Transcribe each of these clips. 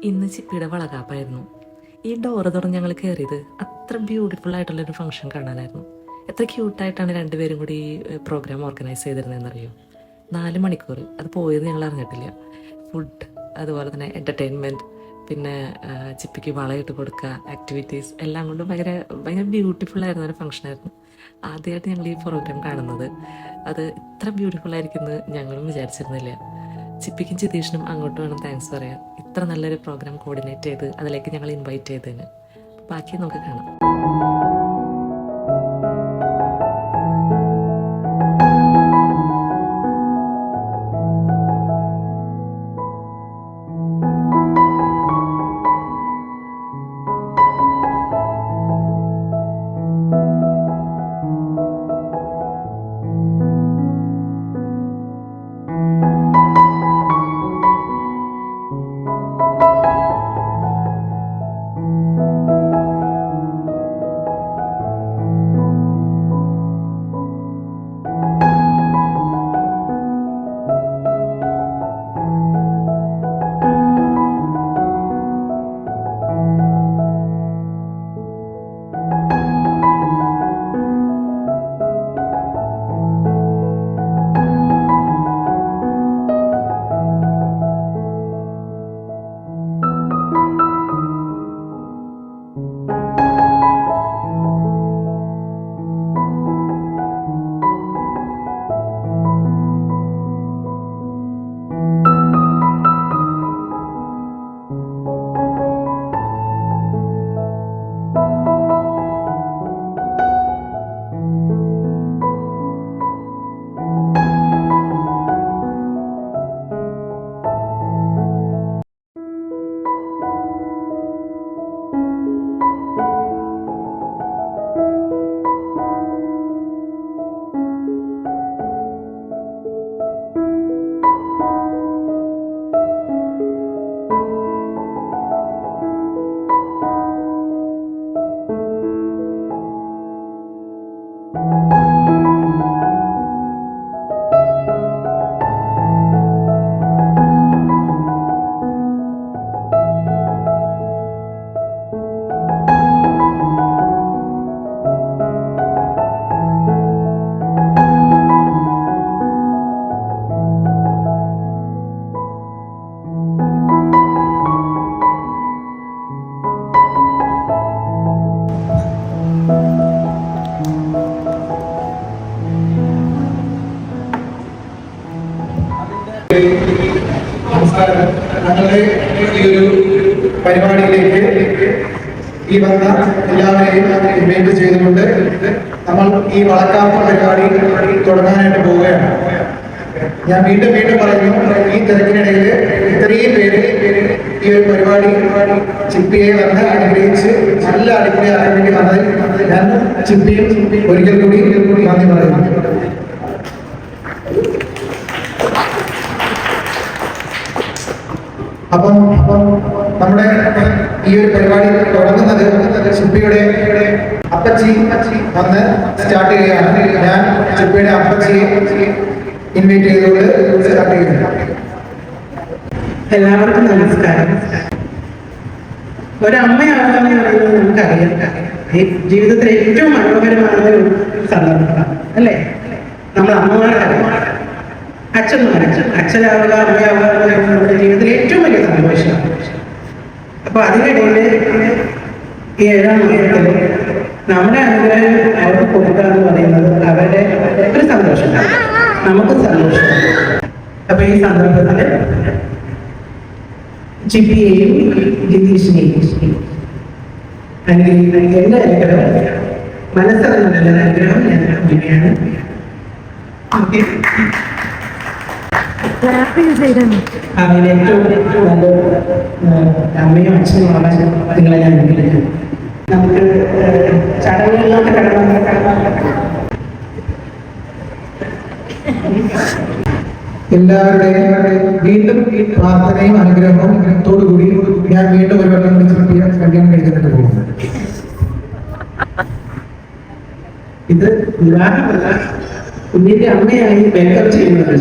ഇന്ന് ചിപ്പിയുടെ വളകാപ്പായിരുന്നു. ഈ ഡോറ് തുറന്ന് ഞങ്ങൾ കയറിയത് അത്ര ബ്യൂട്ടിഫുൾ ആയിട്ടുള്ളൊരു ഫംഗ്ഷൻ കാണാനായിരുന്നു. എത്ര ക്യൂട്ടായിട്ടാണ് രണ്ടുപേരും കൂടി ഈ പ്രോഗ്രാം ഓർഗനൈസ് ചെയ്തിരുന്നതെന്നറിയോ. 4 മണിക്കൂർ അത് പോയത് ഞങ്ങൾ അറിഞ്ഞിട്ടില്ല. ഫുഡ്, അതുപോലെ തന്നെ എൻ്റർടൈൻമെൻറ്റ്, പിന്നെ ചിപ്പിക്ക് വളയിട്ട് കൊടുക്കുക, ആക്ടിവിറ്റീസ് എല്ലാം കൊണ്ടും ഭയങ്കര ഭയങ്കര ബ്യൂട്ടിഫുൾ ആയിരുന്ന ഒരു ഫംഗ്ഷനായിരുന്നു. ആദ്യമായിട്ട് ഞങ്ങൾ ഈ പ്രോഗ്രാം കാണുന്നത്. അത് ഇത്ര ബ്യൂട്ടിഫുൾ ആയിരിക്കുമെന്ന് ഞങ്ങളും വിചാരിച്ചിരുന്നില്ല. ചിപ്പിക്കും ചിതീഷിനും അങ്ങോട്ട് വേണം താങ്ക്സ് പറയാൻ. ഇത്ര നല്ലൊരു പ്രോഗ്രാം കോർഡിനേറ്റ് ചെയ്ത് അതിലേക്ക് ഞങ്ങൾ ഇൻവൈറ്റ് ചെയ്തതിന്. ബാക്കി നമുക്ക് കാണാം. നമസ്കാരം. ഞങ്ങളുടെ ഈ ഒരു പരിപാടിയിലേക്ക് ഈ വന്ന എല്ലാവരെയും ഇൻവൈറ്റ് ചെയ്തുകൊണ്ട് നമ്മൾ ഈ വളക്കാപ്പ് പരിപാടി തുടങ്ങാനായിട്ട് പോവുകയാണ്. ഞാൻ വീണ്ടും പറയുന്നു, ഈ തിരക്കിനിടയിൽ ഇത്രയും പേര് ഈ ഒരു പരിപാടി ചിപ്പിയെ വന്ന് അനുഗ്രഹിച്ച് നല്ല അടിപൊളിയാക്കാൻ വേണ്ടി വന്നതിൽ ഞാൻ ചിപ്പിയും ഒരിക്കൽ കൂടി നന്ദി പറയുന്നു. അപ്പം നമ്മുടെ ഈ ഒരു പരിപാടി തുടങ്ങുന്നത് ചിപ്പിയുടെ അപ്പച്ചി വന്ന് സ്റ്റാർട്ട് ചെയ്യുകയാണ്. ഞാൻ ചിപ്പിയുടെ അപ്പച്ചിയെ ഇൻവൈറ്റ് ചെയ്തുകൊണ്ട് സ്റ്റാർട്ട് ചെയ്യുന്നു. എല്ലാവർക്കും നമസ്കാരം. ഒരമ്മയാവുക എന്ന് പറയുന്നത് നമുക്കറിയാം, ജീവിതത്തിൽ ഏറ്റവും മനോഹരമായ ഒരു സന്ദർഭം അല്ലേ? നമ്മൾ അമ്മമാരറിയാം, അച്ഛനാവുക അമ്മയാവുക എന്ന് പറയുന്നത് നമ്മുടെ ജീവിതത്തിലെ ഏറ്റവും വലിയ സന്തോഷമാണ്. അപ്പൊ അതിനിടയിൽ ഈ 7ാം മാസത്തിൽ നമ്മുടെ അനുഗ്രഹം അവർക്ക് കൊടുക്കുക എന്ന് പറയുന്നത് അവരുടെ ഒരു സന്തോഷമാണ്, നമുക്ക് സന്തോഷമാണ്. അപ്പൊ ഈ സന്ദർഭത്തിൽ ചിപ്പിയെയും ജിതീഷിനെയും അനുഗ്രഹിക്കുന്ന എന്റെ അനുഗ്രഹം, മനസ്സിലുള്ള അനുഗ്രഹം ഞാൻ നൽകുകയാണ്. അവന് ഏറ്റവും നല്ല അമ്മയും അച്ഛനും ആവാൻ നിങ്ങളെ ഞാൻ വിളിക്കുന്നു. നമുക്ക് ചടങ്ങുകളിലൊക്കെ എല്ലാവരുടെയും വീണ്ടും പ്രാർത്ഥനയും അനുഗ്രഹവും തോടുകൂടി ഞാൻ വീണ്ടും ഒരു വട്ടം കല്യാണം കഴിക്കുന്നുണ്ട് പോകുന്നു. ഇത് വിവാഹമല്ല, കുഞ്ഞിന്റെ അമ്മയായി വെൽക്കം ചെയ്യുന്നത്.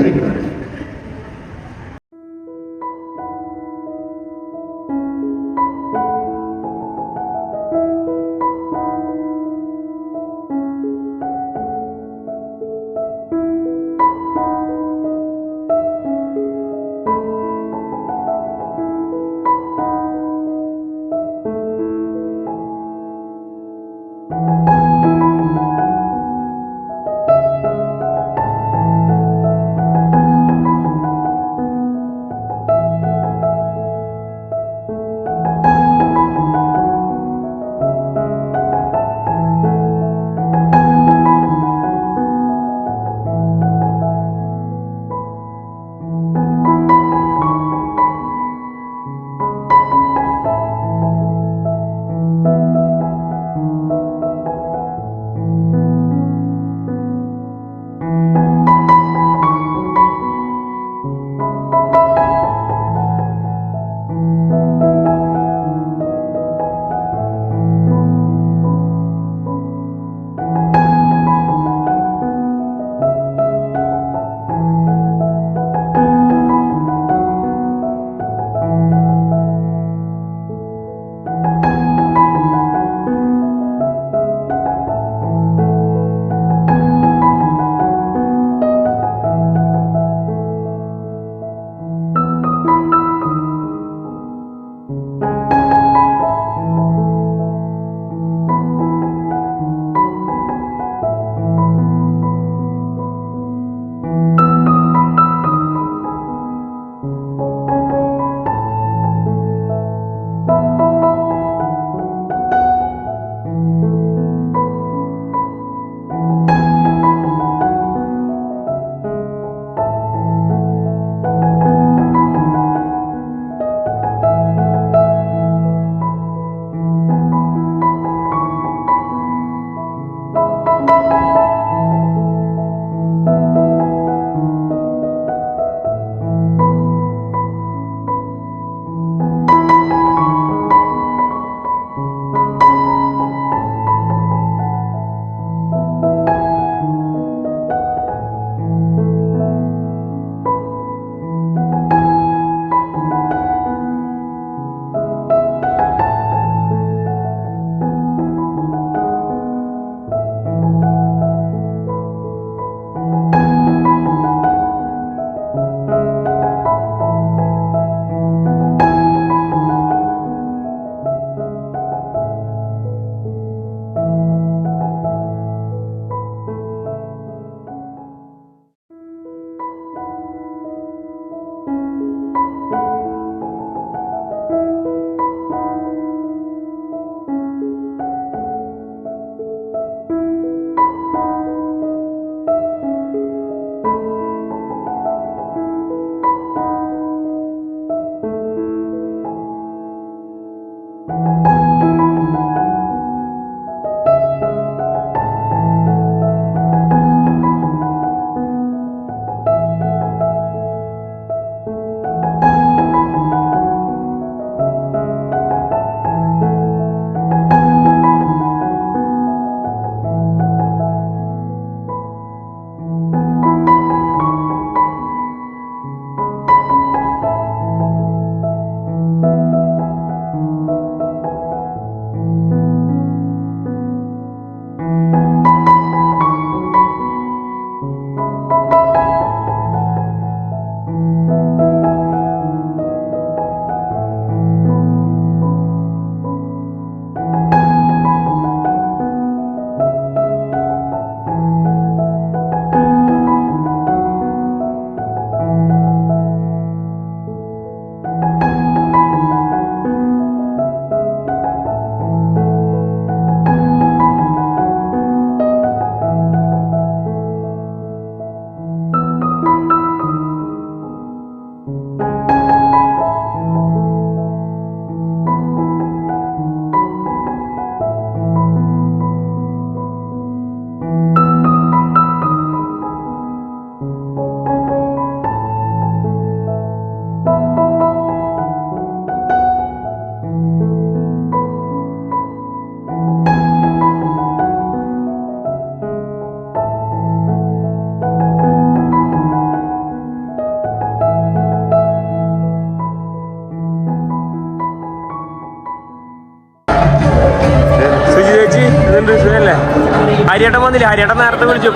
ഹരിയേട്ടൻ വന്നില്ല. ഹരിയേട്ടൻ നേരത്തെ വിളിച്ചു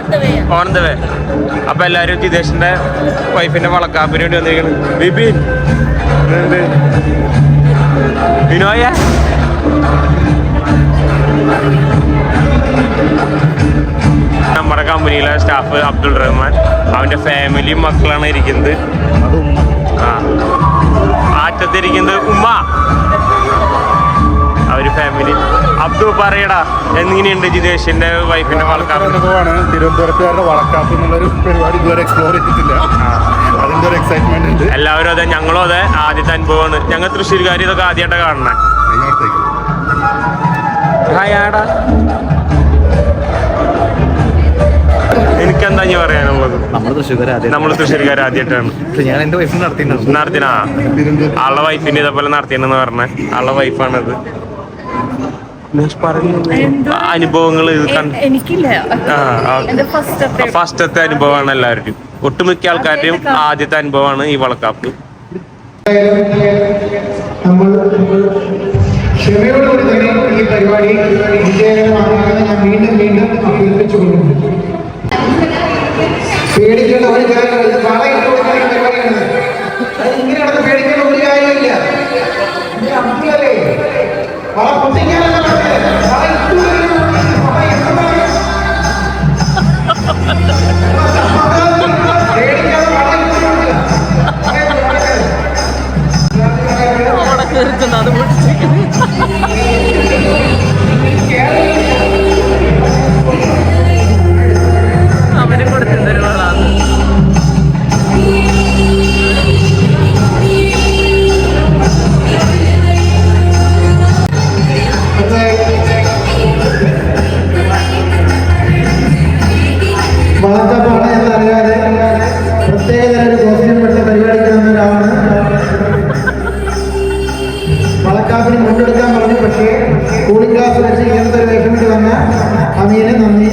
ഓൺ ദ വേ. അപ്പൊ എല്ലാരും ജിതേഷിന്റെ വൈഫിന്റെ വളക്കാപ്പിന് വേണ്ടി വന്നിരിക്കുന്നു. ബിബിൻ വിനോയ നമ്മുടെ കമ്പനിയിലെ സ്റ്റാഫ് അബ്ദുൾ റഹ്മാൻ, അവന്റെ ഫാമിലിയും മക്കളാണ് ഇരിക്കുന്നത്. ആ ആറ്റത്തിരിക്കുന്നത് ഉമ്മ, അവര് ഫാമിലി. അബ്ദു പറയടാ, എങ്ങനെയുണ്ട് ജിതേഷിന്റെ വൈഫിന്റെ വളക്കാപ്പ്? തിരുവനന്തപുരത്തുകാരുടെ വളക്കാപ്പ് എന്നുള്ളൊരു പരിപാടി ഇതുവരെ എക്സ്പ്ലോർ ചെയ്തിട്ടില്ല. അതിന്റെ ഒരു എക്സൈറ്റ്മെന്റ് ഉണ്ട്. എല്ലാവരും അതെ, ഞങ്ങളും അതെ, ആദ്യത്തെ അനുഭവമാണ്. ഞങ്ങൾ തൃശ്ശൂർക്കാർ ഇതൊക്കെ ആദ്യമായിട്ട് കാണണേ. ഹായ് ആടാ, എനിക്ക് നിങ്ങൾക്ക് എന്താ ഇനി പറയാനുള്ളത്? നമ്മൾ തൃശ്ശൂർക്കാർ ആദ്യമായിട്ടാണ് ഞാൻ എൻ്റെ വൈഫിന് നടത്തിന ആളുടെ വൈഫിന്റെ ഇതേപോലെ നടത്തിയെന്ന് പറഞ്ഞ ആളുടെ വൈഫാണത്. അനുഭവങ്ങൾ ഫസ്റ്റത്തെ അനുഭവമാണ് എല്ലാവരുടെയും, ഒട്ടുമിക്ക ആൾക്കാരുടെയും ആദ്യത്തെ അനുഭവമാണ് ഈ വളക്കാപ്പ്. നമ്മൾ ക്ഷമയോടുകൂടി തന്നെ ഈ പരിപാടി വിജയകരമാണെന്ന് ഞാൻ വീണ്ടും അഭ്യർത്ഥിച്ചുകൊണ്ടുണ്ട്. പേടിക്കേണ്ട ഒരു കാര്യമില്ല, വളയിട്ട് കൊടുക്കുന്ന പരിപാടിയാണ്. ഇങ്ങനെ നടന്ന് പേടിക്കേണ്ട ഒരു കാര്യമില്ല. അബ്ദുള്ളല്ലേ വള പൊട്ടിക്കാനല്ല പറഞ്ഞത്, വള അവരെ കൊടുക്കുന്നൊരു വളാണ്. വളക്കപ്പാണ് എന്നറിയാതെ പ്രത്യേക തരം കോസ്റ്റ്യൂം പെട്ട പരിപാടിക്ക് വന്നൊരാളാണ്. വളക്കാപ്പിന് മുണ്ടെടുക്കാൻ പറഞ്ഞു, പക്ഷേ കൂളിംഗ് ഗ്ലാസ് വെച്ച് ഇങ്ങനത്തെ ഒരു വേഷം കൊണ്ട് വന്ന അമീനെ നന്ദി.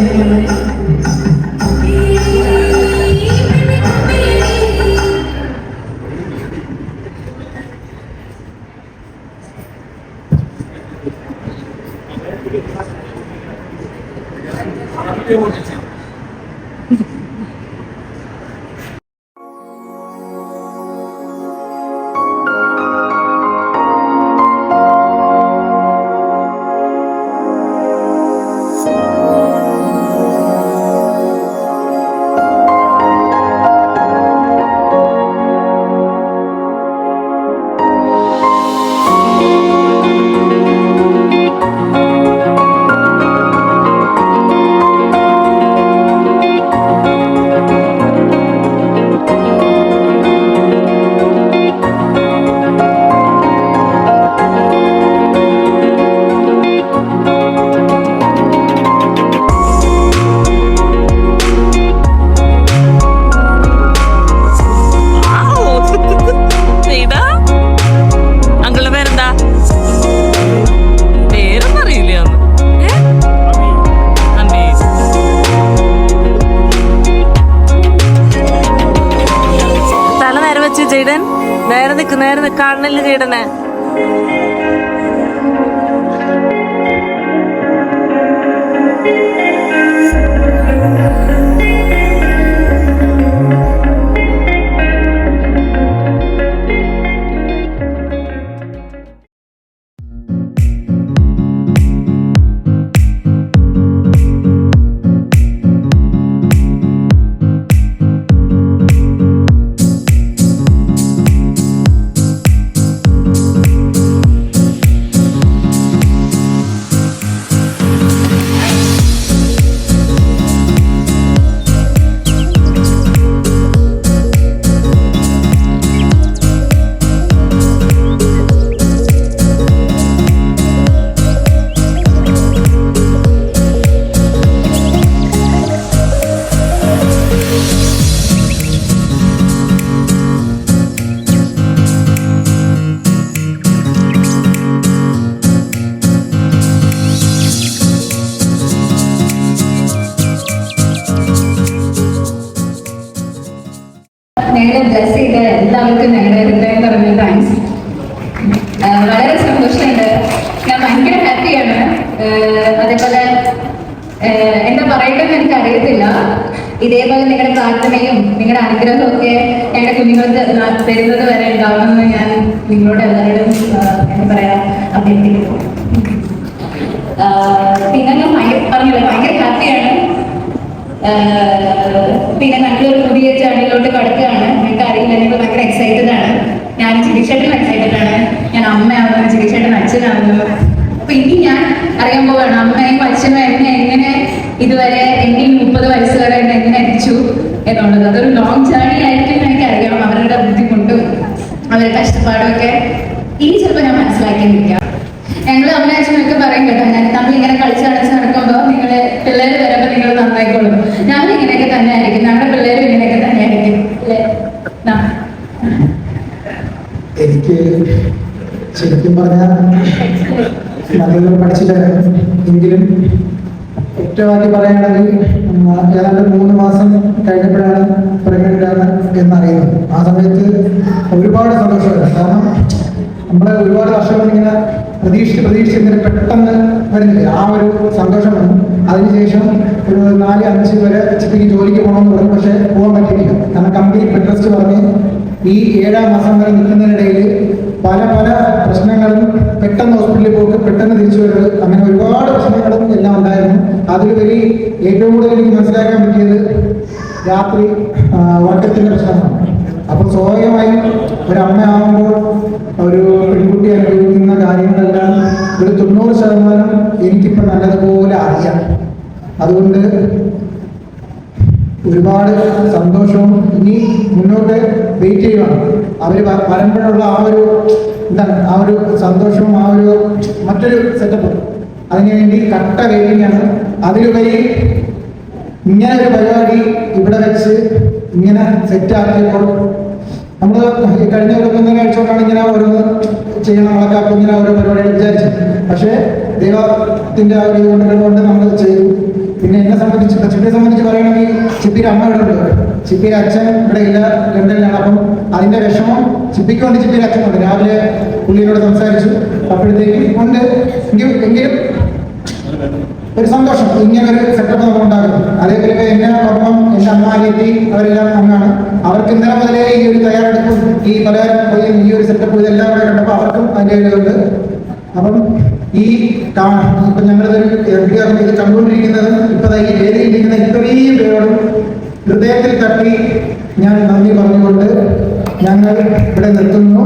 നേരെ കാണലില്ല ചേട്ടനെ. ഞങ്ങളെ ബ്ലസ് ചെയ്ത എല്ലാവർക്കും ഞങ്ങളുടെ ഹൃദയം പറഞ്ഞ താങ്ക്സ്. വളരെ സന്തോഷമുണ്ട്, ഞാൻ ഭയങ്കര ഹാപ്പിയാണ്. അതേപോലെ എന്താ പറയേണ്ടതെന്ന് എനിക്ക് അറിയത്തില്ല. ഇതേപോലെ നിങ്ങളുടെ പ്രാർത്ഥനയും നിങ്ങളുടെ അനുഗ്രഹവും ഒക്കെ ഞങ്ങളുടെ കുഞ്ഞുങ്ങൾക്ക് തരുന്നത് വരെ ഉണ്ടാവണമെന്ന് ഞാൻ നിങ്ങളോട് എല്ലാവരോടും എന്താ പറയാ അഭ്യർത്ഥിക്കുന്നു. പിന്നെ ഞാൻ പറഞ്ഞില്ല, ഭയങ്കര ഹാപ്പിയാണ്. പിന്നെ നല്ലൊരു പുതിയ ജേർണിയിലോട്ട് കടക്കുകയാണ്. നിങ്ങൾക്ക് അറിയില്ല, ഞങ്ങൾ ഭയങ്കര എക്സൈറ്റഡ് ആണ്. ഞാൻ ചിരിച്ചേട്ടൻ എക്സൈറ്റഡ് ആണ്, ഞാൻ അമ്മയാവുന്നു, ചിരിച്ചേട്ടൻ അച്ഛനാവുന്നു. അപ്പൊ ഇനി ഞാൻ അറിയാൻ പോവാണ് അമ്മയും അച്ഛനും എങ്ങനെ ഇതുവരെ എന്നെ 30 വയസ്സ് വരെ എങ്ങനെ എത്തിച്ചു എന്നുള്ളത്. അതൊരു ലോങ് ജേർണി ആയിരിക്കും എനിക്കറിയാം. അവരുടെ ബുദ്ധിമുട്ടും അവരുടെ കഷ്ടപ്പാടും ഒക്കെ ഇനി ചിലപ്പോൾ ഞാൻ മനസ്സിലാക്കിയിരിക്കാം. ഞങ്ങൾ അമ്മ അച്ഛനൊക്കെ പറയും കേട്ടോ, നമ്മളിങ്ങനെ കളിച്ച് നടക്കുമ്പോൾ നിങ്ങള് പിള്ളേർ വരുമ്പോൾ നിങ്ങൾ നന്നായിക്കോളും. ഞങ്ങൾ ഇങ്ങനെയൊക്കെ തന്നെ ആയിരിക്കും, ഞങ്ങളുടെ പിള്ളേരും ഇങ്ങനെയൊക്കെ തന്നെ ആയിരിക്കും അല്ലേ? എനിക്ക് ശരിക്കും പറഞ്ഞാൽ നല്ലപോലെ പഠിച്ചിട്ടായിരുന്നു. എങ്കിലും ഒറ്റവാക്കി പറയുകയാണെങ്കിൽ ഏതാണ്ട് 3 മാസം കഴിഞ്ഞപ്പോഴാണ് പ്രഗ്നന്റ് ആണ് എന്നറിയുന്നത്. ആ സമയത്ത് ഒരുപാട് സന്തോഷമായിരുന്നു. കാരണം നമ്മളെ ഒരുപാട് വർഷം ഇങ്ങനെ പ്രതീക്ഷിച്ച് ഇങ്ങനെ പെട്ടെന്ന് വരുന്നില്ല, ആ ഒരു സന്തോഷം വന്നു. അതിനുശേഷം ഒരു 4-5 വരെ ചിപ്പിക്ക് ജോലിക്ക് പോകണമെന്ന് പറഞ്ഞു. പക്ഷെ പോകാൻ പറ്റിയില്ല. കാരണം കമ്പനി ബെഡ് റെസ്റ്റ് പറഞ്ഞ് ഈ 7-ാം മാസം വരെ നിൽക്കുന്നതിനിടയിൽ പല പ്രശ്നങ്ങളും, പെട്ടെന്ന് ഹോസ്പിറ്റലിൽ പോക്ക്, പെട്ടെന്ന് തിരിച്ചു വരവ്, അങ്ങനെ ഒരുപാട് പ്രശ്നങ്ങളും എല്ലാം ഉണ്ടായിരുന്നു. അതിലുപരി ഏറ്റവും കൂടുതൽ എനിക്ക് മനസ്സിലാക്കാൻ പറ്റിയത് രാത്രി ഉറക്കത്തിന്റെ പ്രശ്നമാണ്. അപ്പൊ സ്വാഭാവികമായും ഒരു അമ്മയാവുമ്പോൾ ഒരു പെൺകുട്ടി അനുഭവിക്കുന്ന കാര്യങ്ങളെല്ലാം ഒരു 90% എനിക്കിപ്പോൾ നല്ലതുപോലെ അറിയാം. അതുകൊണ്ട് ഒരുപാട് സന്തോഷവും ഇനി മുന്നോട്ട് വെയിറ്റ് ചെയ്യുവാണ്. അവർ വരുമ്പോഴുള്ള ആ ഒരു ആ ഒരു സന്തോഷവും ആ ഒരു മറ്റൊരു സെറ്റപ്പ്, അതിനുവേണ്ടി കട്ട വെയിറ്റിംഗാണ്. അതിലുപരി ഇങ്ങനെ ഒരു പരിപാടി ഇവിടെ വെച്ച് ഇങ്ങനെ സെറ്റാക്കിയപ്പോൾ നമ്മൾ കഴിഞ്ഞ ഒരു ആഴ്ചകൊണ്ടാണ് ഇങ്ങനെ ഓരോന്ന് ചെയ്യണം, വളക്കാപ്പ് ഇങ്ങനെ ഓരോ പരിപാടികൾ വിചാരിച്ചു. പക്ഷേ ദൈവത്തിന്റെ ആ ഒരു കൊണ്ട് നമ്മൾ ചെയ്തു. പിന്നെ എന്നെ സംബന്ധിച്ച്, ചിപ്പിയെ സംബന്ധിച്ച് പറയുകയാണെങ്കിൽ ചിപ്പിയുടെ അമ്മ ഇവിടെ ഉണ്ട്, ചിപ്പിയുടെ അച്ഛൻ ഇവിടെ ഇല്ല, ലണ്ടനിലാണ്. അപ്പം അതിന്റെ വിഷമം ചിപ്പിക്ക് വേണ്ടി ചിപ്പിയുടെ അച്ഛനുണ്ട്. രാവിലെ പുള്ളിയോട് സംസാരിച്ചു, അപ്പോഴത്തേക്ക് ഉണ്ട്. എങ്കിലും ഒരു സന്തോഷം, ഇങ്ങനെ ഒരു സെറ്റപ്പ് നമ്മൾ ഉണ്ടാകുന്നു. അതേപോലെ എന്നെ കുടുംബം, എന്റെ അമ്മ, അനിയത്തി, അവരെല്ലാം അമ്മയാണ്. അവർക്ക് ഇന്നലെ മുതലേ ഈ ഒരു തയ്യാറെടുപ്പും ഈ പല ഈ ഒരു സെറ്റപ്പ് ഇതെല്ലാം കൂടെ കണ്ടപ്പോൾ അവർക്കും അതിൻ്റെ ഇതുണ്ട്. അപ്പം ഇപ്പൊ ഞങ്ങളിതൊരു ഇത് കണ്ടുകൊണ്ടിരിക്കുന്നത്, ഇപ്പൊ ഈ വേദിയിലിരിക്കുന്ന ഇത്രയും പേരോടും ഹൃദയത്തിൽ തട്ടി ഞാൻ നന്ദി പറഞ്ഞുകൊണ്ട് ഞങ്ങൾ ഇവിടെ നിർത്തുന്നു.